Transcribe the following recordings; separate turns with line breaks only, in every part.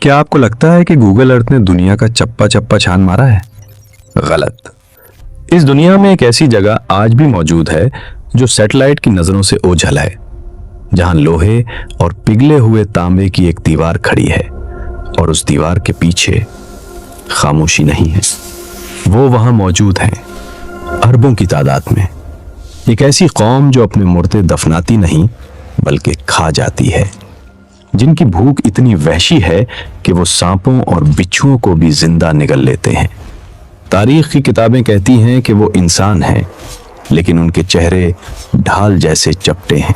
क्या आपको लगता है कि गूगल अर्थ ने दुनिया का चप्पा चप्पा छान मारा है? गलत। इस दुनिया में एक ऐसी जगह आज भी मौजूद है जो सैटेलाइट की नजरों से ओझल है, जहां लोहे और पिघले हुए तांबे की एक दीवार खड़ी है और उस दीवार के पीछे खामोशी नहीं है। वो वहां मौजूद हैं, अरबों की तादाद में। एक ऐसी कौम जो अपने मुर्दे दफनाती नहीं बल्कि खा जाती है, जिनकी भूख इतनी वहशी है कि वो सांपों और बिच्छुओं को भी जिंदा निगल लेते हैं। तारीख की किताबें कहती हैं कि वो इंसान हैं, लेकिन उनके चेहरे ढाल जैसे चपटे हैं,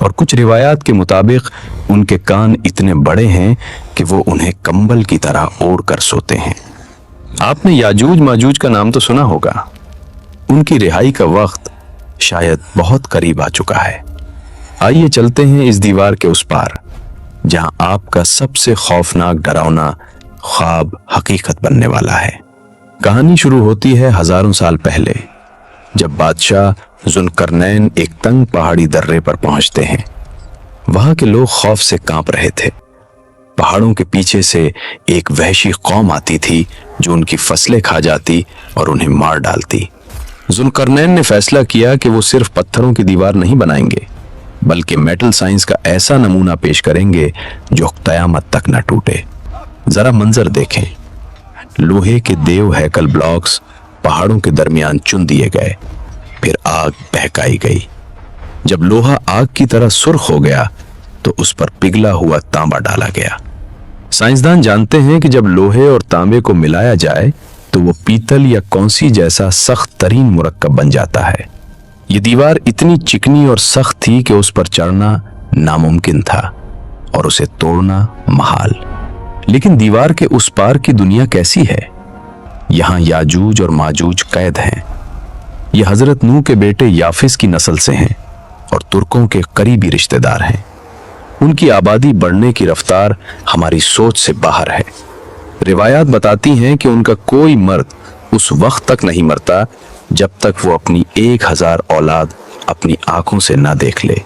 और कुछ रिवायात के मुताबिक उनके कान इतने बड़े हैं कि वो उन्हें कंबल की तरह ओढ़ कर सोते हैं। आपने याजूज माजूज का नाम तो सुना होगा। उनकी रिहाई का वक्त शायद बहुत करीब आ चुका है। आइए चलते हैं इस दीवार के उस पार, जहां आपका सबसे खौफनाक डरावना ख्वाब हकीकत बनने वाला है। कहानी शुरू होती है हजारों साल पहले, जब बादशाह जुल्करनैन एक तंग पहाड़ी दर्रे पर पहुंचते हैं। वहां के लोग खौफ से कांप रहे थे। पहाड़ों के पीछे से एक वहशी कौम आती थी जो उनकी फसलें खा जाती और उन्हें मार डालती। जुल्करनैन ने फैसला किया कि वो सिर्फ पत्थरों की दीवार नहीं बनाएंगे, बल्कि मेटल साइंस का ऐसा नमूना पेश करेंगे जो क़यामत तक न टूटे। जरा मंजर देखें। लोहे के देव हैकल ब्लॉक्स पहाड़ों के दरमियान चुन दिए गए, फिर आग बहकाई गई। जब लोहा आग की तरह सुर्ख हो गया तो उस पर पिघला हुआ तांबा डाला गया। साइंसदान जानते हैं कि जब लोहे और तांबे को मिलाया जाए तो वो पीतल या कौंसी जैसा सख्त तरीन मुरक्कब बन जाता है। ये दीवार इतनी चिकनी और सख्त थी कि उस पर चढ़ना नामुमकिन था और उसे तोड़ना महाल। लेकिन दीवार के उस पार की दुनिया कैसी है? यहां याजूज और माजूज कैद हैं। ये हजरत नूह के बेटे याफिस की नस्ल से हैं और तुर्कों के करीबी रिश्तेदार हैं। उनकी आबादी बढ़ने की रफ्तार हमारी सोच से बाहर है। रिवायात बताती हैं कि उनका कोई मर्द उस वक्त तक नहीं मरता जब तक वो अपनी 1000 औलाद अपनी आंखों से ना देख ले।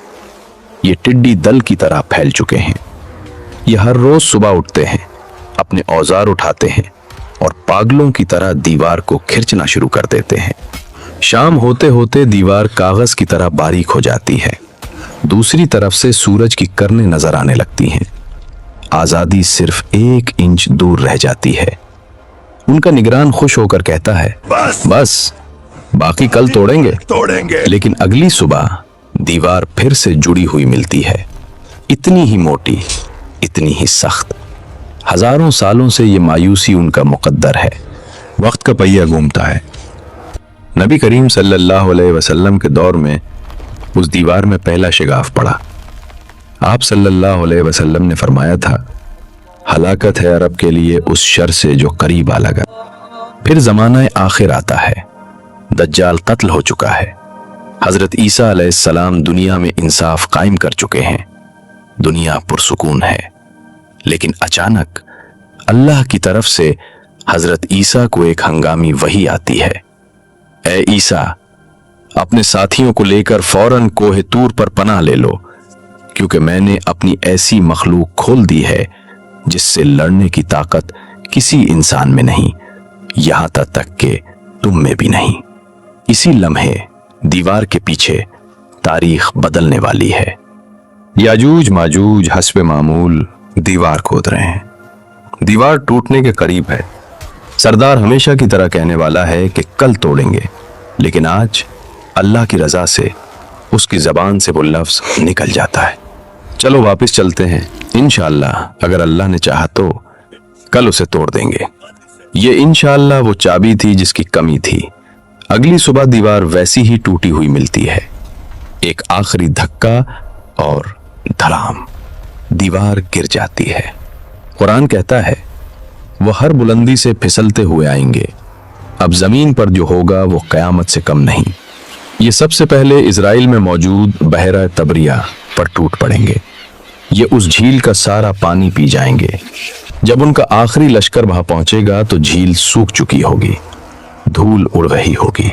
ये टिड्डी दल की तरह फैल चुके हैं। ये हर रोज सुबह उठते हैं, अपने औजार उठाते हैं और पागलों की तरह दीवार को खिंचना शुरू कर देते हैं। शाम होते होते दीवार कागज की तरह बारीक हो जाती है। दूसरी तरफ से सूरज की किरणें नजर आने लगती हैं। आजादी सिर्फ 1 इंच दूर रह जाती है। उनका निगरान खुश होकर कहता है, बस बाकी कल तोड़ेंगे। लेकिन अगली सुबह दीवार फिर से जुड़ी हुई मिलती है, इतनी ही मोटी, इतनी ही सख्त। हजारों सालों से ये मायूसी उनका मुकद्दर है। वक्त का पहिया घूमता है। नबी करीम सल्लल्लाहु अलैहि वसल्लम के दौर में उस दीवार में पहला शिगाफ पड़ा। आप सल्लल्लाहु अलैहि वसल्लम ने फरमाया था, हलाकत है अरब के लिए उस शर से जो करीब आ लगा। फिर जमाना आखिर आता है। दज्जाल कत्ल हो चुका है। हजरत ईसा अलैहिस्सलाम दुनिया में इंसाफ कायम कर चुके हैं। दुनिया पुरसुकून है। लेकिन अचानक अल्लाह की तरफ से हजरत ईसा को एक हंगामी वही आती है, ए ईसा, अपने साथियों को लेकर फौरन कोहे तूर पर पनाह ले लो, क्योंकि मैंने अपनी ऐसी मखलूक खोल दी है जिससे लड़ने की ताकत किसी इंसान में नहीं, यहां तक कि तुम में भी नहीं। इसी लम्हे दीवार के पीछे तारीख बदलने वाली है। याजूज माजूज हस्बे मामूल दीवार खोद रहे हैं। दीवार टूटने के करीब है। सरदार हमेशा की तरह कहने वाला है कि कल तोड़ेंगे, लेकिन आज अल्लाह की रजा से उसकी जबान से वो लफ्ज निकल जाता है, चलो वापस चलते हैं, इंशाअल्लाह अगर अल्लाह ने चाहा तो कल उसे तोड़ देंगे। ये इंशाअल्लाह वो चाबी थी जिसकी कमी थी। अगली सुबह दीवार वैसी ही टूटी हुई मिलती है। एक आखिरी धक्का और धड़ाम, दीवार गिर जाती है। कुरान कहता है, वो हर बुलंदी से फिसलते हुए आएंगे। अब जमीन पर जो होगा वो कयामत से कम नहीं। ये सबसे पहले इजराइल में मौजूद बहरा तबरिया पर टूट पड़ेंगे। ये उस झील का सारा पानी पी जाएंगे। जब उनका आखिरी लश्कर वहां पहुंचेगा तो झील सूख चुकी होगी, धूल उड़ रही होगी।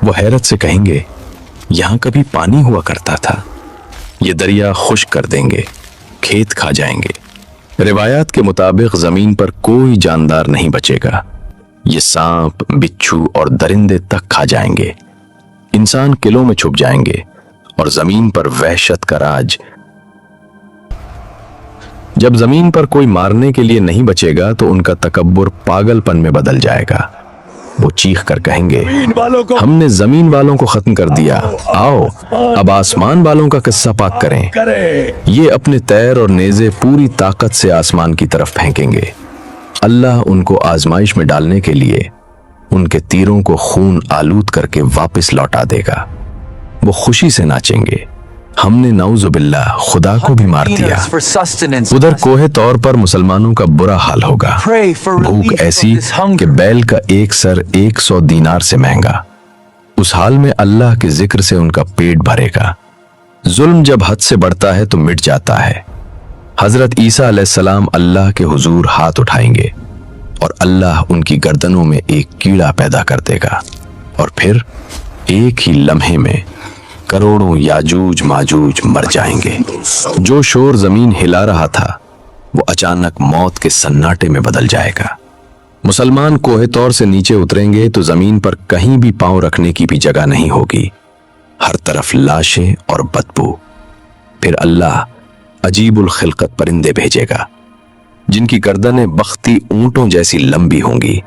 वो हैरत से कहेंगे, यहां कभी पानी हुआ करता था। ये दरिया खुश्क कर देंगे, खेत खा जाएंगे, रिवायात के मुताबिक जमीन पर कोई जानदार नहीं बचेगा। ये सांप, बिच्छू और दरिंदे तक खा जाएंगे। इंसान किलों में छुप जाएंगे और जमीन पर वहशत का राज। जब जमीन पर कोई मारने के लिए नहीं बचेगा तो उनका तकब्बुर पागलपन में बदल जाएगा। वो चीख कर कहेंगे, हमने जमीन वालों को खत्म कर दिया, आओ अब आसमान वालों का किस्सा पाक करें। ये अपने तैर और नेज़े पूरी ताकत से आसमान की तरफ फेंकेंगे। अल्लाह उनको आजमाइश में डालने के लिए उनके तीरों को खून आलूद करके वापस लौटा देगा। वो खुशी से नाचेंगे, हमने नाउजुबिल्लाह खुदा को भी मार दिया। उधर कोहे तौर पर मुसलमानों का बुरा हाल होगा। भूख ऐसी कि बैल का एक सर 100 दीनार से महंगा। उस हाल में अल्लाह के जिक्र से उनका पेट भरेगा। जुल्म जब हद से बढ़ता है तो मिट जाता है। हजरत ईसा अलैहिस्सलाम अल्लाह के हुजूर हाथ उठाएंगे और अल्लाह उनकी गर्दनों में एक कीड़ा पैदा कर देगा और फिर एक ही लम्हे में करोड़ों याजूज माजूज मर जाएंगे। जो शोर जमीन हिला रहा था वो अचानक मौत के सन्नाटे में बदल जाएगा। मुसलमान कोहे तौर से नीचे उतरेंगे तो जमीन पर कहीं भी पांव रखने की भी जगह नहीं होगी। हर तरफ लाशें और बदबू। फिर अल्लाह अजीबुल खिलकत परिंदे भेजेगा जिनकी गर्दनें बख्ती ऊंटों जैसी लंबी होंगी।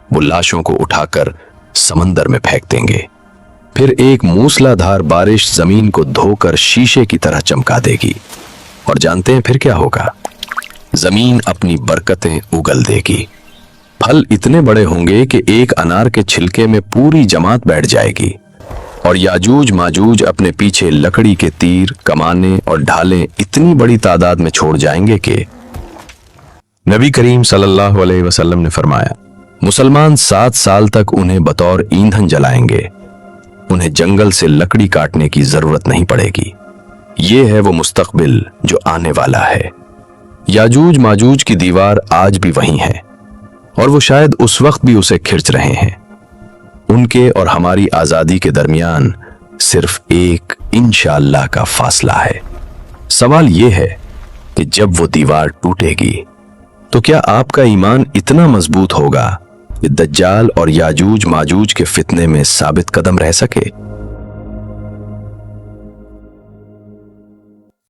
वो लाशों को उठाकर समंदर में फेंक देंगे। फिर एक मूसलाधार बारिश जमीन को धोकर शीशे की तरह चमका देगी। और जानते हैं फिर क्या होगा? जमीन अपनी बरकतें उगल देगी। फल इतने बड़े होंगे कि एक अनार के छिलके में पूरी जमात बैठ जाएगी। और याजूज माजूज अपने पीछे लकड़ी के तीर, कमाने और ढालें इतनी बड़ी तादाद में छोड़ जाएंगे कि नबी करीम सल्लल्लाहु अलैहि वसल्लम ने फरमाया, मुसलमान 7 साल तक उन्हें बतौर ईंधन जलाएंगे। उन्हें जंगल से लकड़ी काटने की जरूरत नहीं पड़ेगी। ये है वो मुस्तकबिल जो आने वाला है। याजूज माजूज की दीवार आज भी वहीं है और वो शायद उस वक्त भी उसे खिंच रहे हैं। उनके और हमारी आजादी के दरमियान सिर्फ एक इंशाअल्लाह का फासला है। सवाल यह है कि जब वो दीवार टूटेगी तो क्या आपका ईमान इतना मजबूत होगा कि दज्जाल और याजूज माजूज के फितने में साबित कदम रह सके?